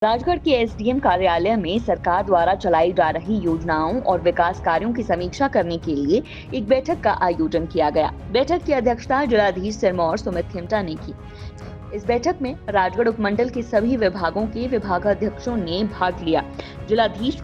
राजगढ़ के एसडीएम कार्यालय में सरकार द्वारा चलाई जा रही योजनाओं और विकास कार्यों की समीक्षा करने के लिए एक बैठक का आयोजन किया गया। बैठक की अध्यक्षता जिलाधीश सिरमौर सुमित खिमटा ने की। इस बैठक में राजगढ़ उपमंडल के सभी विभागों के विभागाध्यक्षों ने भाग लिया। जिलाधीश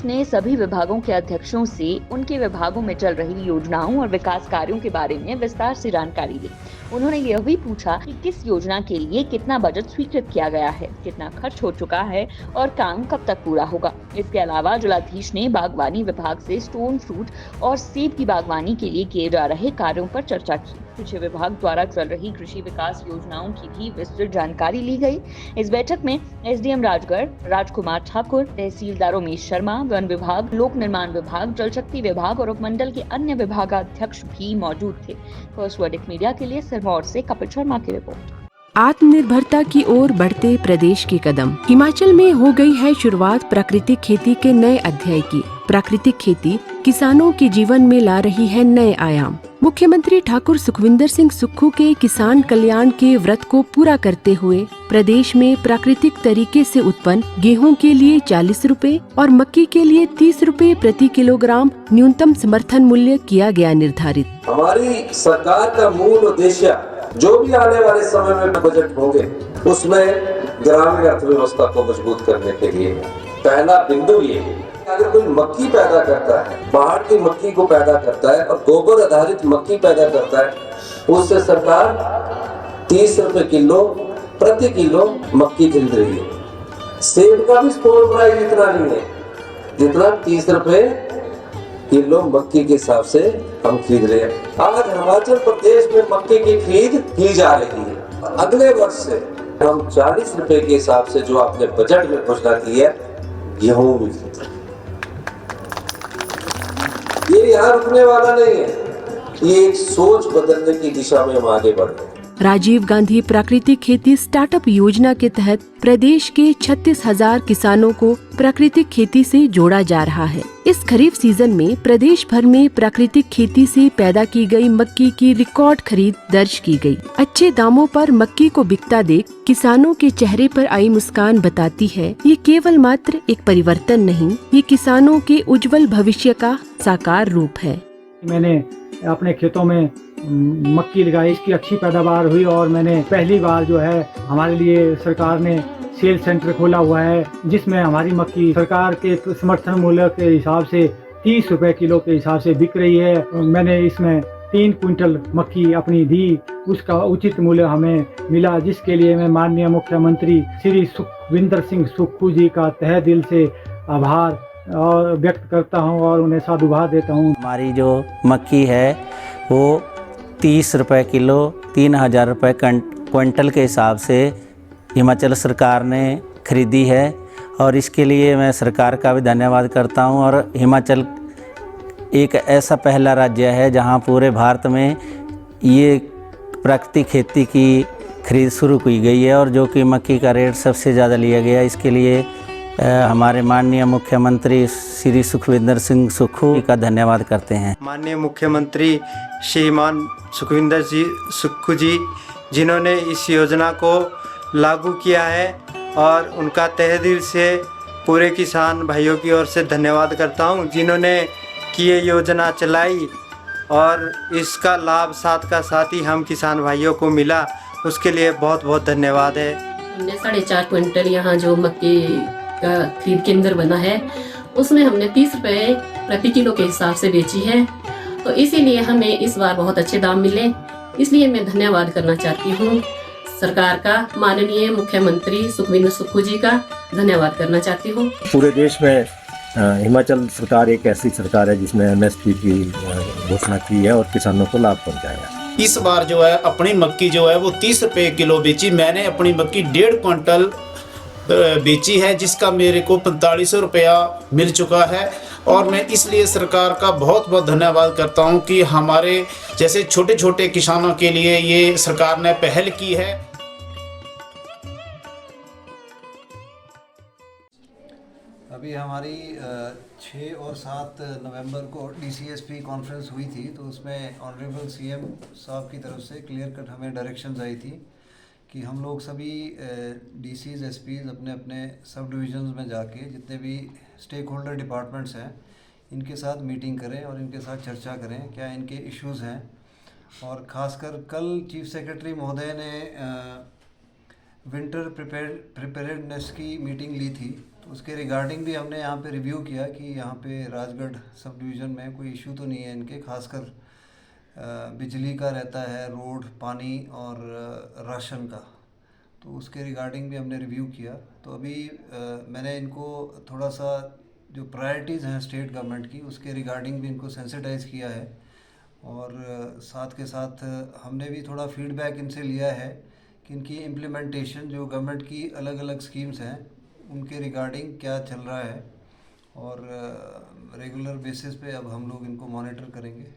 ने सभी विभागों के अध्यक्षों से उनके विभागों में चल रही योजनाओं और विकास कार्यों के बारे में विस्तार से जानकारी ली। उन्होंने यह भी पूछा कि किस योजना के लिए कितना बजट स्वीकृत किया गया है, कितना खर्च हो चुका है और काम कब तक पूरा होगा। इसके अलावा जिलाधीश ने बागवानी विभाग से स्टोन फ्रूट और सेब की बागवानी के लिए किए जा रहे कार्यों पर चर्चा की। कृषि विभाग द्वारा चल रही कृषि विकास योजनाओं की भी विस्तृत जानकारी ली गई। इस बैठक में एसडीएम राजगढ़ राजकुमार ठाकुर, तहसीलदार उमेश शर्मा, वन विभाग, लोक निर्माण विभाग, जल शक्ति विभाग और उपमंडल के अन्य विभागाध्यक्ष भी मौजूद थे। फर्स्ट वर्डिक मीडिया के लिए सिरमौर से कपिल शर्मा की रिपोर्ट। आत्मनिर्भरता की ओर बढ़ते प्रदेश के कदम। हिमाचल में हो गई है शुरुआत प्राकृतिक खेती के नए अध्याय की। प्राकृतिक खेती किसानों के जीवन में ला रही है नए आयाम। मुख्यमंत्री ठाकुर सुखविंदर सिंह सुक्खू के किसान कल्याण के व्रत को पूरा करते हुए प्रदेश में प्राकृतिक तरीके से उत्पन्न गेहूं के लिए 40 रुपए और मक्की के लिए 30 रुपए प्रति किलोग्राम न्यूनतम समर्थन मूल्य किया गया निर्धारित। हमारी सरकार का मूल उद्देश्य जो भी आने वाले समय में बजट होंगे उसमें ग्रामीण अर्थव्यवस्था को मजबूत करने के लिए पहला बिंदु ये है। अगर कोई मक्की पैदा करता है, बाहर की मक्की को पैदा करता है और गोबर आधारित मक्की पैदा करता है, उससे सरकार 30 रुपए किलो प्रति किलो मक्की खरीद रही है। सेब का भी स्टोर प्राइस इतना नहीं है जितना 30 रुपए किलो मक्की के हिसाब से हम खरीद रहे हैं। आज हिमाचल प्रदेश में मक्की की खरीद की जा रही है। अगले वर्ष से हम 40 रुपए के हिसाब से जो आपने बजट में घोषणा की है, गेहूं भी खरीद रहे हैं। ये यहाँ रुकने वाला नहीं है, ये एक सोच बदलने की दिशा में हम आगे बढ़ रहे हैं। राजीव गांधी प्राकृतिक खेती स्टार्टअप योजना के तहत प्रदेश के 36,000 किसानों को प्राकृतिक खेती से जोड़ा जा रहा है। इस खरीफ सीजन में प्रदेश भर में प्राकृतिक खेती से पैदा की गई मक्की की रिकॉर्ड खरीद दर्ज की गई। अच्छे दामों पर मक्की को बिकता देख किसानों के चेहरे पर आई मुस्कान बताती है ये केवल मात्र एक परिवर्तन नहीं, ये किसानों के उज्जवल भविष्य का साकार रूप है। मैंने अपने खेतों में मक्की लगाई, इसकी अच्छी पैदावार हुई और मैंने पहली बार जो है हमारे लिए सरकार ने सेल सेंटर खोला हुआ है जिसमें हमारी मक्की सरकार के समर्थन मूल्य के हिसाब से 30 रुपए किलो के हिसाब से बिक रही है। मैंने इसमें 3 क्विंटल मक्की अपनी दी, उसका उचित मूल्य हमें मिला, जिसके लिए मैं माननीय मुख्यमंत्री श्री सुखविंदर सिंह सुक्खू जी का तहे दिल से आभार और व्यक्त करता हूं और उन्हें साधुवाद देता हूं। हमारी जो मक्की है वो 30 रुपए किलो 3,000 रुपए क्विंटल के हिसाब से हिमाचल सरकार ने खरीदी है और इसके लिए मैं सरकार का भी धन्यवाद करता हूं। और हिमाचल एक ऐसा पहला राज्य है जहां पूरे भारत में ये प्राकृतिक खेती की खरीद शुरू की गई है और जो कि मक्की का रेट सबसे ज़्यादा लिया गया। इसके लिए हमारे माननीय मुख्यमंत्री श्री सुखविंदर सिंह सुक्खू का धन्यवाद करते हैं। माननीय मुख्यमंत्री श्रीमान सुखविंदर जी सुक्खू जी जिन्होंने इस योजना को लागू किया है और उनका तहे दिल से पूरे किसान भाइयों की ओर से धन्यवाद करता हूं, जिन्होंने कि ये योजना चलाई और इसका लाभ साथ का साथ ही हम किसान भाइयों को मिला, उसके लिए बहुत बहुत धन्यवाद है। हमने 4.5 क्विंटल यहाँ जो मक्की का खरीद केंद्र बना है उसमें हमने 30 रुपए प्रति किलो के हिसाब से बेची है, तो इसीलिए हमें इस बार बहुत अच्छे दाम मिले। इसलिए मैं धन्यवाद करना चाहती हूँ सरकार का, माननीय मुख्यमंत्री सुखविंदर सुक्खू जी का धन्यवाद करना चाहती हूँ। पूरे देश में हिमाचल सरकार एक ऐसी सरकार है जिसने एमएसपी की घोषणा की है और किसानों को लाभ पहुँचाया। इस बार जो है अपनी मक्की जो है वो 30 रुपए किलो बेची। मैंने अपनी मक्की 1.5 क्विंटल बेची है जिसका मेरे को 4500 रुपया मिल चुका है और मैं इसलिए सरकार का बहुत बहुत धन्यवाद करता हूं कि हमारे जैसे छोटे छोटे किसानों के लिए ये सरकार ने पहल की है। अभी हमारी 6 और 7 नवंबर को DCSP कॉन्फ्रेंस हुई थी, तो उसमें ऑनरेबल CM साहब की तरफ से क्लियर कट हमें डायरेक्शंस आई थी कि हम लोग सभी डीसीज एसपीज अपने अपने सब डिविजन्स में जाके जितने भी स्टेक होल्डर डिपार्टमेंट्स हैं इनके साथ मीटिंग करें और इनके साथ चर्चा करें क्या इनके इश्यूज़ हैं। और ख़ासकर कल चीफ सेक्रेटरी महोदय ने विंटर प्रिपेयर्डनेस की मीटिंग ली थी, तो उसके रिगार्डिंग भी हमने यहाँ पे रिव्यू किया कि यहाँ पे राजगढ़ सब डिवीज़न में कोई इशू तो नहीं है इनके, खासकर बिजली का रहता है, रोड, पानी और राशन का, तो उसके रिगार्डिंग भी हमने रिव्यू किया। तो अभी मैंने इनको थोड़ा सा जो प्रायोरिटीज़ हैं स्टेट गवर्नमेंट की उसके रिगार्डिंग भी इनको सेंसिटाइज़ किया है और साथ के साथ हमने भी थोड़ा फीडबैक इनसे लिया है कि इनकी इम्प्लीमेंटेशन जो गवर्नमेंट की अलग अलग स्कीम्स हैं उनके रिगार्डिंग क्या चल रहा है और रेगुलर बेसिस पे अब हम लोग इनको मॉनिटर करेंगे।